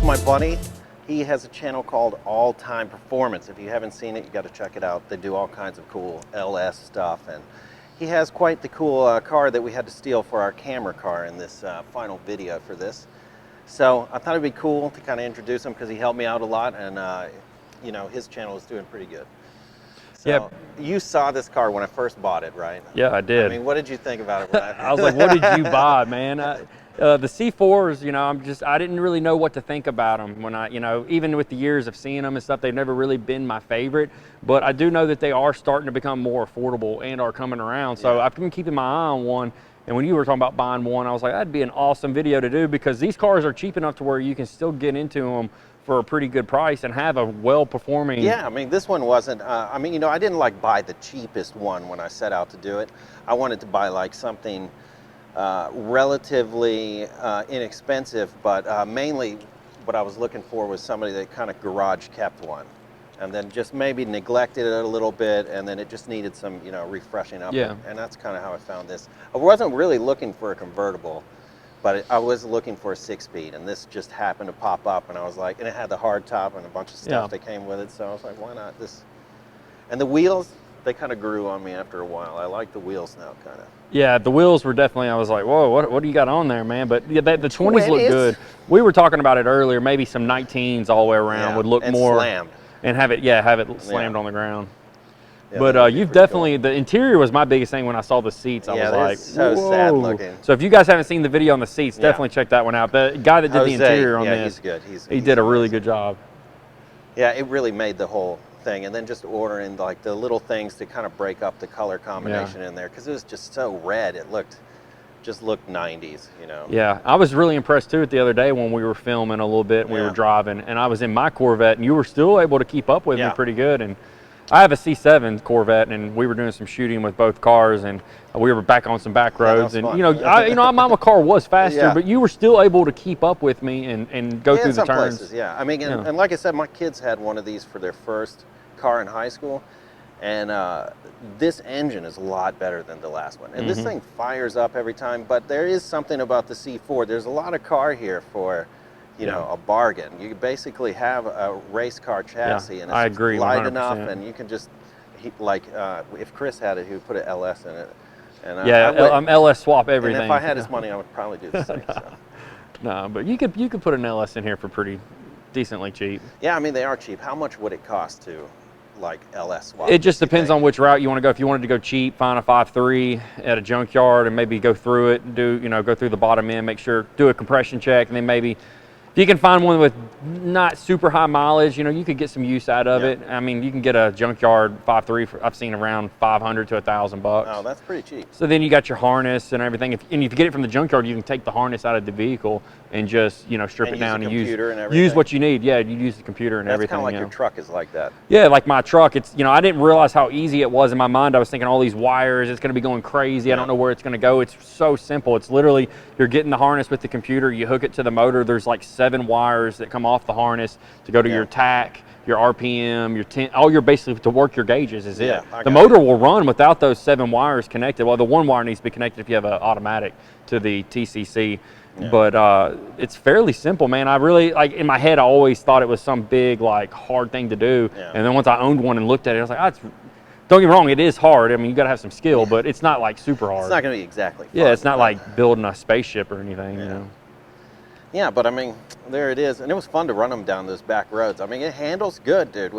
my buddy. He has a channel called All Time Performance. If you haven't seen it, you got to check it out. They do all kinds of cool LS stuff, and he has quite the cool car that we had to steal for our camera car in this final video for this. So I thought it'd be cool to kind of introduce him because he helped me out a lot, and you know, his channel is doing pretty good. So yep. You saw this car when I first bought it, right? Yeah, I did. I mean, what did you think about it? When I was like, what did you buy, man? The C4s, you know, I didn't really know what to think about them when even with the years of seeing them and stuff, they've never really been my favorite. But I do know that they are starting to become more affordable and are coming around. So yeah. I've been keeping my eye on one. And when you were talking about buying one, I was like, that'd be an awesome video to do because these cars are cheap enough to where you can still get into them for a pretty good price and have a well-performing. Yeah, I mean, this one wasn't, I mean, you know, I didn't like buy the cheapest one when I set out to do it. I wanted to buy like something relatively inexpensive, but mainly what I was looking for was somebody that kind of garage kept one and then just maybe neglected it a little bit, and then it just needed some, you know, refreshing up. Yeah. And that's kind of how I found this. I wasn't really looking for a convertible, but I was looking for a 6-speed, and this just happened to pop up, and I was like, and it had the hard top and a bunch of stuff that came with it, so I was like, why not this? And the wheels, they kind of grew on me after a while. I like the wheels now, kind of. Yeah, the wheels were definitely, I was like, whoa, what do you got on there, man? But yeah, the 20s look good. We were talking about it earlier, maybe some 19s all the way around would look more. Slammed. And have it slammed on the ground. Yeah, but you've definitely, cool. The interior was my biggest thing when I saw the seats. I was like, so whoa. sad looking. So if you guys haven't seen the video on the seats, definitely check that one out. The guy that did the interior on this, he's good. He did a really good job. Yeah, it really made the whole thing. And then just ordering like the little things to kind of break up the color combination in there, because it was just so red. It just looked 90s, you know. Yeah, I was really impressed too the other day when we were filming a little bit and we were driving, and I was in my Corvette and you were still able to keep up with me pretty good. And I have a C7 Corvette, and we were doing some shooting with both cars, and we were back on some back roads, and you know, my car was faster, but you were still able to keep up with me and go through the turns. Places, yeah. I mean, and like I said, my kids had one of these for their first car in high school, and this engine is a lot better than the last one. And this thing fires up every time, but there is something about the C4. There's a lot of car here for, you know, a bargain. You basically have a race car chassis, and it's light 100%. Enough, and you can just, if Chris had it, he would put an LS in it. And I'm LS swap everything. And if I had his money, I would probably do the same. So. No, but you could put an LS in here for pretty decently cheap. Yeah, I mean, they are cheap. How much would it cost to like LS swap? It just depends on which route you want to go. If you wanted to go cheap, find a 5.3 at a junkyard and maybe go through it and go through the bottom end, make sure, do a compression check, and then maybe if you can find one with not super high mileage, you know, you could get some use out of it. I mean, you can get a junkyard 5.3 I've seen around $500 to $1,000 bucks. Oh, that's pretty cheap. So then you got your harness and everything. If you get it from the junkyard, you can take the harness out of the vehicle and just, strip it down and use what you need. Yeah, you use the computer and everything. That's kind of like your truck is like that. Yeah, like my truck. It's, I didn't realize how easy it was in my mind. I was thinking all these wires, it's going to be going crazy. I don't know where it's going to go. It's so simple. It's literally, you're getting the harness with the computer, you hook it to the motor. There's like 7 wires that come off the harness to go to your TAC, your RPM, your temp, all your basically to work your gauges is it. The motor will run without those 7 wires connected. Well, the 1 wire needs to be connected if you have an automatic to the TCC. But it's fairly simple, man. I really, in my head, I always thought it was some big, hard thing to do. And then once I owned one and looked at it, I was like, don't get me wrong, it is hard. I mean, you got to have some skill, but it's not super hard. It's not going to be exactly fun. Yeah, it's not like building a spaceship or anything, you know. Yeah, but I mean, there it is. And it was fun to run them down those back roads. I mean, it handles good, dude.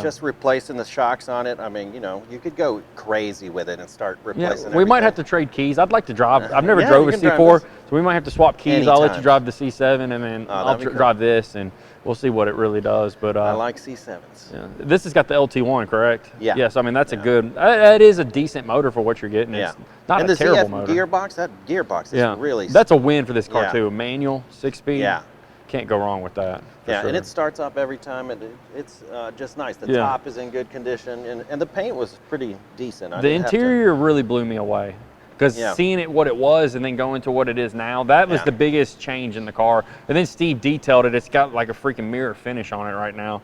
Just replacing the shocks on it. I mean, you could go crazy with it and start replacing everything. We might have to trade keys. I'd like to drive. I've never drove a C4, so we might have to swap keys. Anytime. I'll let you drive the C7, and then I'll drive this, and we'll see what it really does. But I like C7s. Yeah. This has got the LT1, correct? Yeah. Yes, I mean, that's a good, it is a decent motor for what you're getting. It's not a terrible motor. Gearbox, that gearbox is really... That's a win for this car, too. Manual, 6-speed. Yeah. Can't go wrong with that. Yeah, and it starts up every time. It's just nice. The top is in good condition, and the paint was pretty decent. The interior really blew me away. Because seeing it what it was and then going to what it is now, that was the biggest change in the car. And then Steve detailed it. It's got like a freaking mirror finish on it right now.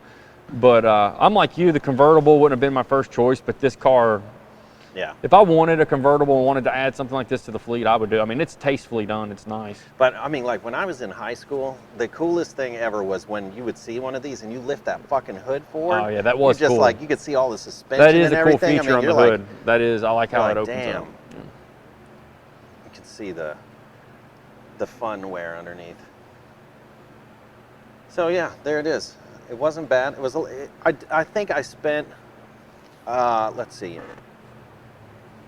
But I'm like you, the convertible wouldn't have been my first choice, but this car Yeah. If I wanted a convertible and wanted to add something like this to the fleet, I would do. I mean, it's tastefully done. It's nice. But I mean, like when I was in high school, the coolest thing ever was when you would see one of these and you lift that fucking hood forward. Oh yeah, that was just cool. like you could see all the suspension. That is and a cool everything. feature I mean, on the you're hood. That is. I like how it opens damn. up. You can see the fun wear underneath. So yeah, there it is. It wasn't bad. It was. I think I spent. Let's see.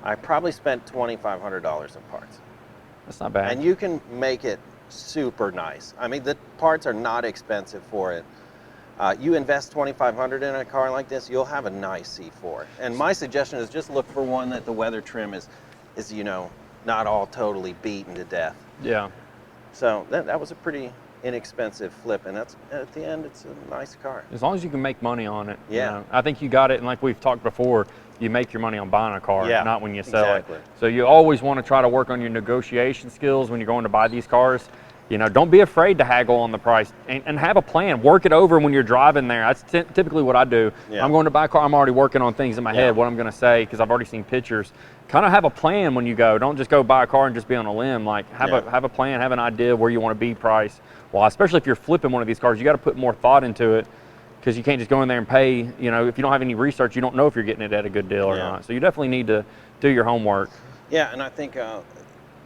I probably spent $2,500 in parts. That's not bad. And you can make it super nice. I mean, the parts are not expensive for it. You invest $2,500 in a car like this, you'll have a nice C4. And my suggestion is just look for one that the weather trim is you know, not all totally beaten to death. Yeah. So that was a pretty inexpensive flip, and that's at the end, it's a nice car. As long as you can make money on it. Yeah. You know. I think you got it, and like we've talked before, you make your money on buying a car, Yeah, not when you sell exactly. it. So you always want to try to work on your negotiation skills when you're going to buy these cars. You know, don't be afraid to haggle on the price and have a plan. Work it over when you're driving there. That's typically what I do. Yeah. I'm going to buy a car, I'm already working on things in my head, what I'm going to say, because I've already seen pictures. Kind of have a plan when you go. Don't just go buy a car and just be on a limb. Like have a plan, have an idea where you want to be price. Well, especially if you're flipping one of these cars, you got to put more thought into it, because you can't just go in there and pay. You know, if you don't have any research, you don't know if you're getting it at a good deal or not. So you definitely need to do your homework. Yeah, and I think,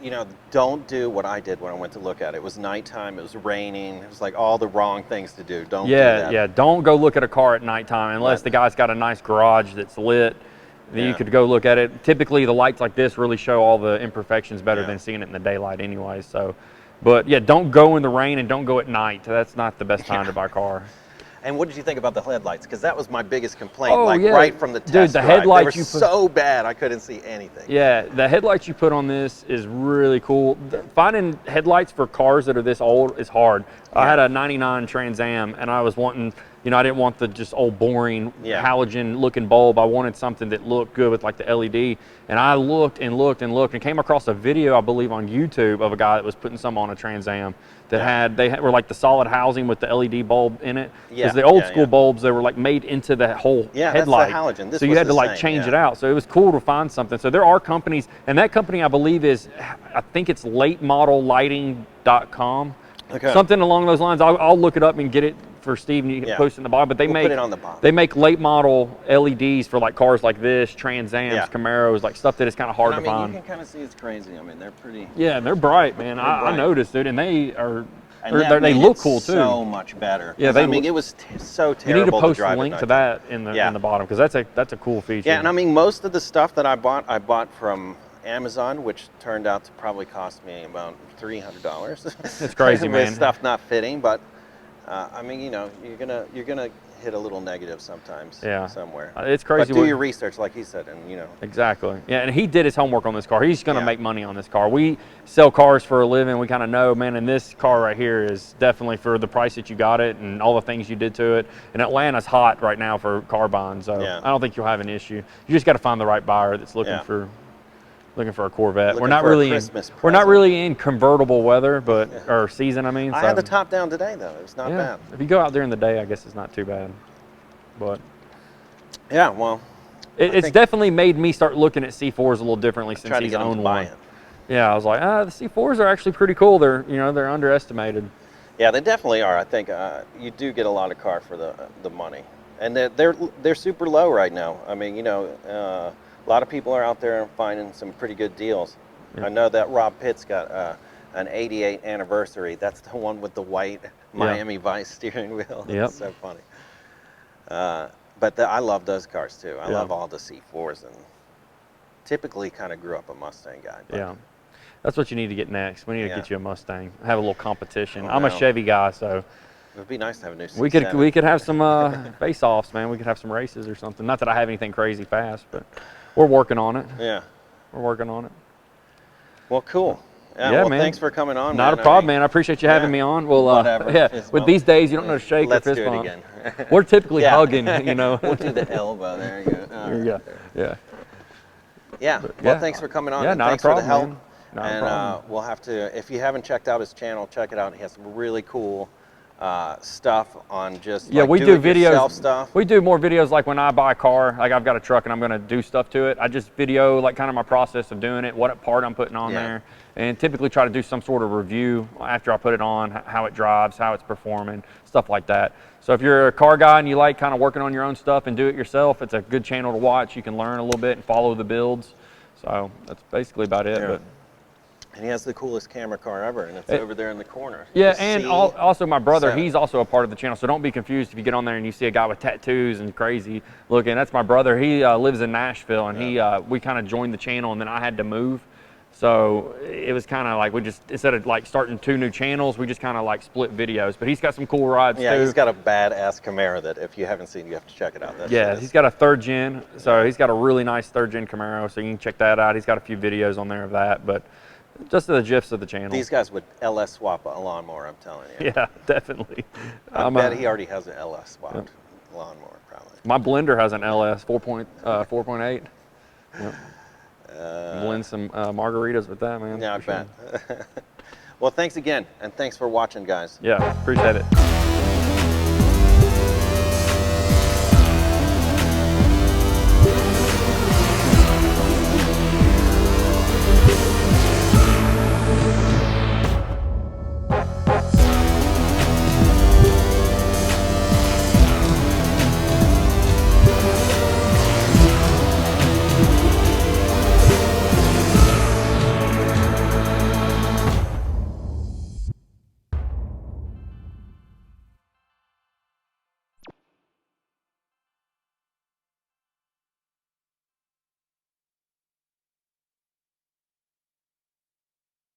you know, don't do what I did when I went to look at it. It was nighttime, it was raining, it was like all the wrong things to do. Don't do that. Yeah, don't go look at a car at nighttime unless the guy's got a nice garage that's lit. Then you could go look at it. Typically, the lights like this really show all the imperfections better than seeing it in the daylight anyway. So, but yeah, don't go in the rain and don't go at night. That's not the best time to buy a car. And what did you think about the headlights? Because that was my biggest complaint, Oh, right from the test Dude, the drive. headlights they were so bad I couldn't see anything. Yeah, the headlights you put on this is really cool. Finding headlights for cars that are this old is hard. I had a 99 Trans Am, and I was wanting, you know, I didn't want the just old boring halogen looking bulb. I wanted something that looked good with like the LED. And I looked and looked and looked and came across a video, I believe, on YouTube of a guy that was putting some on a Trans Am that were like the solid housing with the LED bulb in it. Because the old school bulbs, they were like made into the whole headlight. That's the halogen. So you had to like change it out. So it was cool to find something. So there are companies, and that company I believe is, I think it's latemodellighting.com. Okay. Something along those lines. I'll look it up and get it for Steve, and you can post it in the bottom. But they put it on the bottom. They make late model LEDs for like cars like this, Trans Ams, Camaros, like stuff that is kind of hard to find. You can kind of see it's crazy. I mean, they're pretty. Yeah, and they're bright, man. I noticed it, and they are. And they look cool too. So much better. Yeah, I mean, it was so terrible. You need to post drive a link to that in the bottom, because that's a cool feature. Yeah, and I mean, most of the stuff that I bought from Amazon, which turned out to probably cost me about $300. It's crazy, man. Stuff not fitting, but I mean, you know, you're gonna hit a little negative sometimes. Somewhere. It's crazy. But do your research, like he said, and you know. Exactly. Yeah, and he did his homework on this car. He's gonna make money on this car. We sell cars for a living. We kind of know, man. And this car right here is definitely for the price that you got it and all the things you did to it. And Atlanta's hot right now for car buying, so I don't think you'll have an issue. You just got to find the right buyer that's looking for a Corvette. We're not really in convertible weather, but or season. I mean, I had the top down today though. It was not bad. If you go out during the day, I guess it's not too bad. But yeah, well, it's definitely made me start looking at C4s a little differently since he's owned one. Yeah, I was like, the C4s are actually pretty cool. They're they're underestimated. Yeah, they definitely are. I think you do get a lot of car for the money, and they're super low right now. I mean, you know. A lot of people are out there finding some pretty good deals. I know that Rob Pitt's got an 88 anniversary. That's the one with the white Miami Vice steering wheel. It's so funny. But I love those cars too. I love all the C4s, and typically kind of grew up a Mustang guy. But that's what you need to get next. We need to get you a Mustang. Have a little competition. I'm a Chevy guy, so. It would be nice to have a new 67. We could have some face-offs, man. We could have some races or something. Not that I have anything crazy fast, but. We're working on it. Yeah. We're working on it. Well, cool. Well, man. Thanks for coming on. Not a problem, man. I apprappreciate you having me on. Well, with these days, you don't know to shake or fist bump. Let's do it again. We're typically hugging, you know. We'll do the elbow. There you go. There you go. Yeah. Well, thanks for coming on. Yeah, not thanks a problem, for the help. Man. Not a problem. We'll have to, if you haven't checked out his channel, check it out. He has some really cool stuff on just we do videos stuff. We do more videos like when I buy a car, like I've got a truck and I'm going to do stuff to it. I just video like kind of my process of doing it, what part I'm putting on there, and typically try to do some sort of review after I put it on, how it drives, how it's performing, stuff like that. So if you're a car guy and you like kind of working on your own stuff and do it yourself, it's a good channel to watch. You can learn a little bit and follow the builds. So that's basically about it. But and he has the coolest camera car ever, and it's over there in the corner. Yeah, and also my brother, he's also a part of the channel, so don't be confused if you get on there and you see a guy with tattoos and crazy looking. That's my brother. He lives in Nashville, and we kind of joined the channel, and then I had to move. So it was kind of like we just, instead of like starting 2 new channels, we just kind of like split videos. But he's got some cool rides too. Yeah, he's got a badass Camaro that if you haven't seen, you have to check it out. He's got a 3rd gen, so he's got a really nice 3rd gen Camaro, so you can check that out. He's got a few videos on there of that, but just the gifs of the channel. These guys would LS swap a lawnmower, I'm telling you. Yeah, definitely. I bet he already has an LS swapped lawnmower, probably. My blender has an LS 4.8. Yep. Blend some margaritas with that, man. Yeah, I bet. Well, thanks again, and thanks for watching, guys. Yeah, appreciate it.